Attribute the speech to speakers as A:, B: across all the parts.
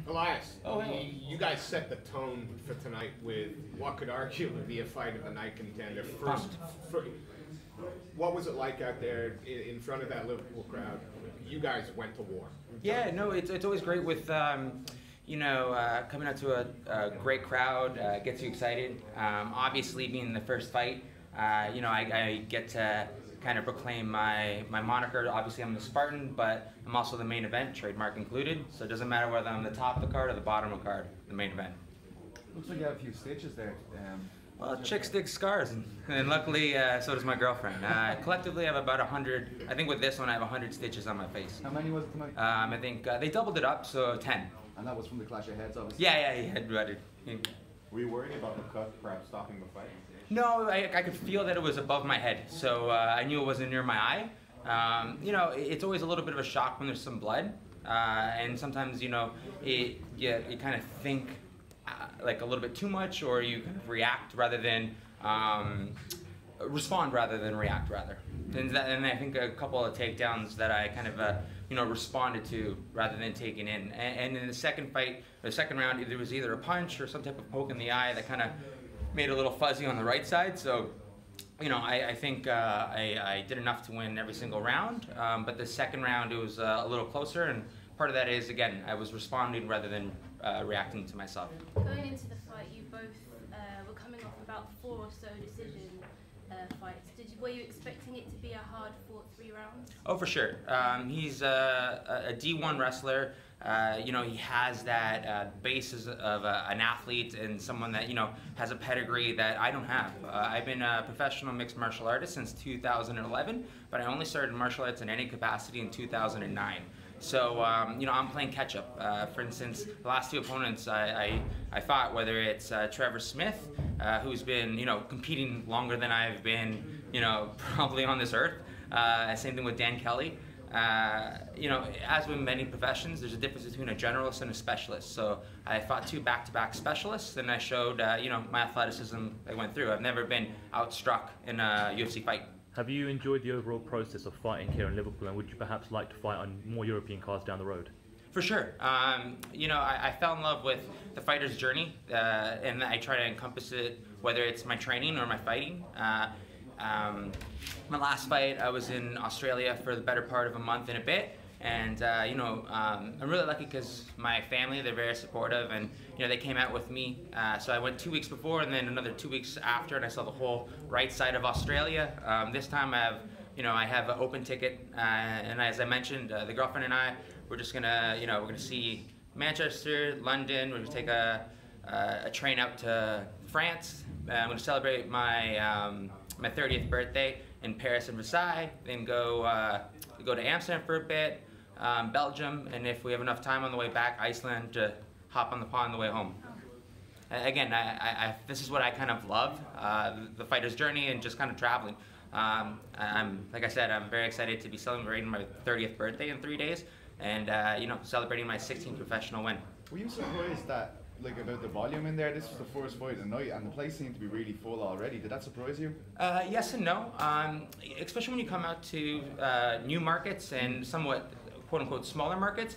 A: Elias,
B: Oh, hello.
A: you guys set the tone for tonight with what could arguably be a fight of the night contender. What was it like out there in front of that Liverpool crowd? You guys went to war.
B: Yeah, no, it's always great with coming out to a great crowd, gets you excited. Obviously, being the first fight, I get to kind of proclaim my moniker. Obviously, I'm the Spartan, but I'm also the main event, trademark included. So it doesn't matter whether I'm the top of the card or the bottom of the card, the main event.
C: Looks like you have a few stitches there.
B: Well, chicks dig scars, and luckily, so does my girlfriend. Collectively, I have about 100. I think with this one, I have 100 stitches on my face.
C: How many was it tonight?
B: I think they doubled it up, so 10.
C: And that was from the clash of heads, obviously?
B: Yeah, he had rutted.
D: Were you worried about the cut perhaps stopping the fight?
B: No, I could feel that it was above my head, so I knew it wasn't near my eye. It's always a little bit of a shock when there's some blood, and sometimes, you kind of think like a little bit too much, or you kind of react rather than respond rather than react rather. And I think a couple of takedowns that I kind of responded to rather than taking in. And in the second fight, the second round, there was either a punch or some type of poke in the eye that kind of made it a little fuzzy on the right side. So, I think I did enough to win every single round. But the second round, it was a little closer, and part of that is, again, I was responding rather than reacting to myself.
E: Going into the fight, you both were coming off about 4 or so decision fights. Were you expecting it to be a hard-fought 3 rounds?
B: Oh, for sure. He's a D1 wrestler. He has that basis of an athlete and someone that, has a pedigree that I don't have. I've been a professional mixed martial artist since 2011, but I only started martial arts in any capacity in 2009. So, I'm playing catch-up. For instance, the last 2 opponents I fought, whether it's Trevor Smith, who's been, competing longer than I've been, probably on this earth. Same thing with Dan Kelly. As with many professions, there's a difference between a generalist and a specialist. So I fought 2 back-to-back specialists, and I showed, my athleticism I went through. I've never been outstruck in a UFC fight.
F: Have you enjoyed the overall process of fighting here in Liverpool, and would you perhaps like to fight on more European cards down the road?
B: For sure. I fell in love with the fighter's journey, and I try to encompass it, whether it's my training or my fighting. My last fight, I was in Australia for the better part of a month and a bit, and I'm really lucky because my family, they're very supportive, and they came out with me. So I went 2 weeks before, and then another 2 weeks after, and I saw the whole right side of Australia. This time I have an open ticket, and as I mentioned, the girlfriend and I, we're just gonna, we're gonna see Manchester, London. We're gonna take a train out to France. I'm gonna celebrate my my 30th birthday in Paris and Versailles. Then go to Amsterdam for a bit, Belgium, and if we have enough time on the way back, Iceland, to hop on the pond on the way home. Again, this is what I kind of love, the fighter's journey and just kind of traveling. Like I said, I'm very excited to be celebrating my 30th birthday in 3 days, and celebrating my 16th professional win.
C: Were you surprised that, about the volume in there? This was the first fight of the night, and the place seemed to be really full already. Did that surprise you?
B: Yes and no. Especially when you come out to new markets and somewhat quote-unquote smaller markets,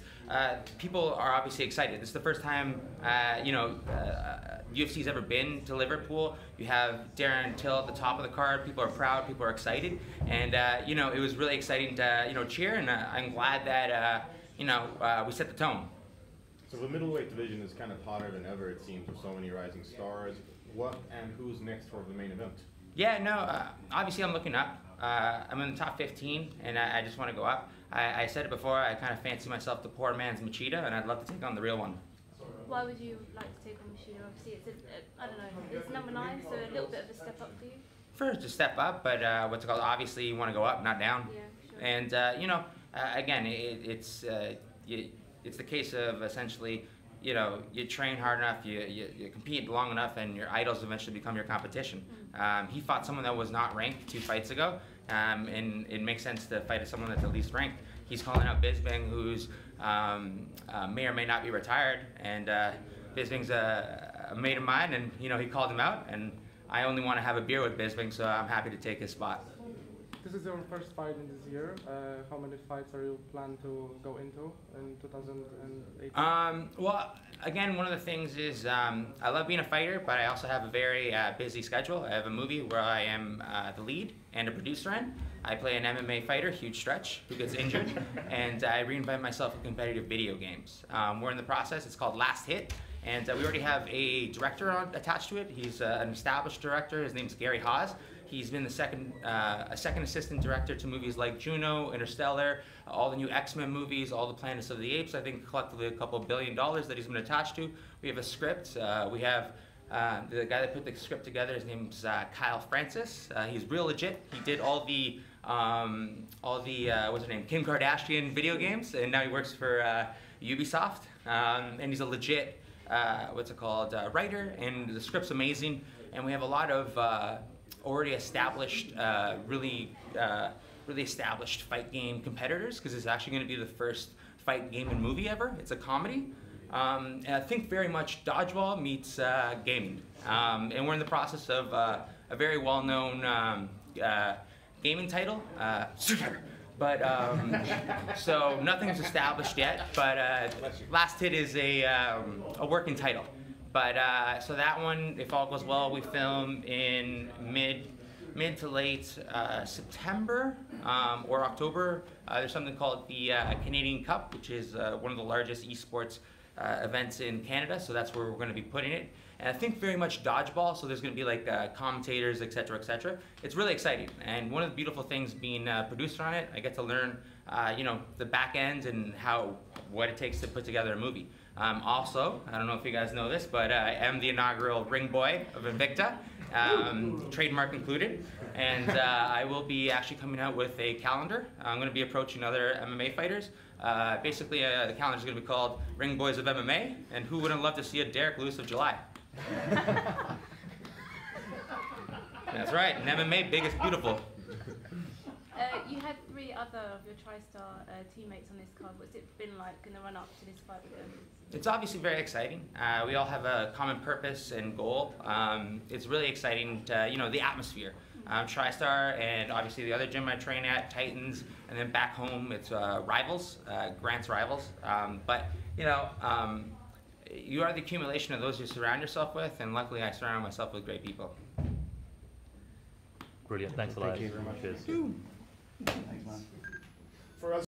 B: people are obviously excited. This is the first time UFC's ever been to Liverpool. You have Darren Till at the top of the card. People are proud. People are excited, and it was really exciting to cheer. And I'm glad that we set the tone.
D: So the middleweight division is kind of hotter than ever, it seems, with so many rising stars. What and who's next for the main event?
B: Yeah, no, obviously I'm looking up. I'm in the top 15, and I just want to go up. I said it before, I kind of fancy myself the poor man's Machida, and I'd love to take on the real one.
E: Why would you like to take on Machida? Obviously, I don't know, it's number 9, so a little bit of a step up for you?
B: First, a step up, but what's it called? Obviously, you want to go up, not down.
E: Yeah, sure.
B: And, again, it's the case of essentially, you train hard enough, you compete long enough, and your idols eventually become your competition. He fought someone that was not ranked 2 fights ago, and it makes sense to fight someone that's at least ranked. He's calling out Bisping, who's may or may not be retired, and Bisping's a mate of mine, and he called him out, and I only want to have a beer with Bisping, so I'm happy to take his spot.
G: This is your first fight in this year. How many fights are you plan to go into in 2018?
B: Well, again, one of the things is I love being a fighter, but I also have a very busy schedule. I have a movie where I am the lead and a producer in. I play an MMA fighter, huge stretch, who gets injured, and I reinvent myself in competitive video games. We're in the process. It's called Last Hit, and we already have a director attached to it. He's an established director. His name's Gary Haas. He's been the second assistant director to movies like Juno, Interstellar, all the new X-Men movies, all the Planets of the Apes. I think collectively a couple $1 billion that he's been attached to. We have a script. We have the guy that put the script together. His name's Kyle Francis. He's real legit. He did all the what's her name, Kim Kardashian video games, and now he works for Ubisoft. And he's a legit writer, and the script's amazing. And we have a lot of already established, really established fight game competitors, because it's actually going to be the first fight game and movie ever. It's a comedy. And I think very much dodgeball meets gaming. And we're in the process of a very well-known gaming title, Super. But so nothing's established yet. But Last Hit is a working title. But so that one, if all goes well, we film in mid to late September or October. There's something called the Canadian Cup, which is one of the largest esports events in Canada. So that's where we're going to be putting it. And I think very much dodgeball. So there's going to be like commentators, et cetera, et cetera. It's really exciting. And one of the beautiful things being a producer on it, I get to learn, the back end and what it takes to put together a movie. Also, I don't know if you guys know this, but I am the inaugural ring boy of Invicta, trademark included, and I will be actually coming out with a calendar. I'm going to be approaching other MMA fighters. Basically, the calendar is going to be called Ring Boys of MMA, and who wouldn't love to see a Derek Lewis of July? That's right, in MMA, big is beautiful.
E: You had 3 other of your TriStar teammates on this card. What's it been like in the run-up to this fight with them?
B: It's obviously very exciting. We all have a common purpose and goal. It's really exciting to, the atmosphere. TriStar and obviously the other gym I train at, Titans, and then back home it's rivals, Grant's rivals. But you are the accumulation of those you surround yourself with, and luckily I surround myself with great people.
F: Brilliant. Thanks, Elias.
C: Thank you very much.
F: Cheers.
C: Thanks, man.
A: For us.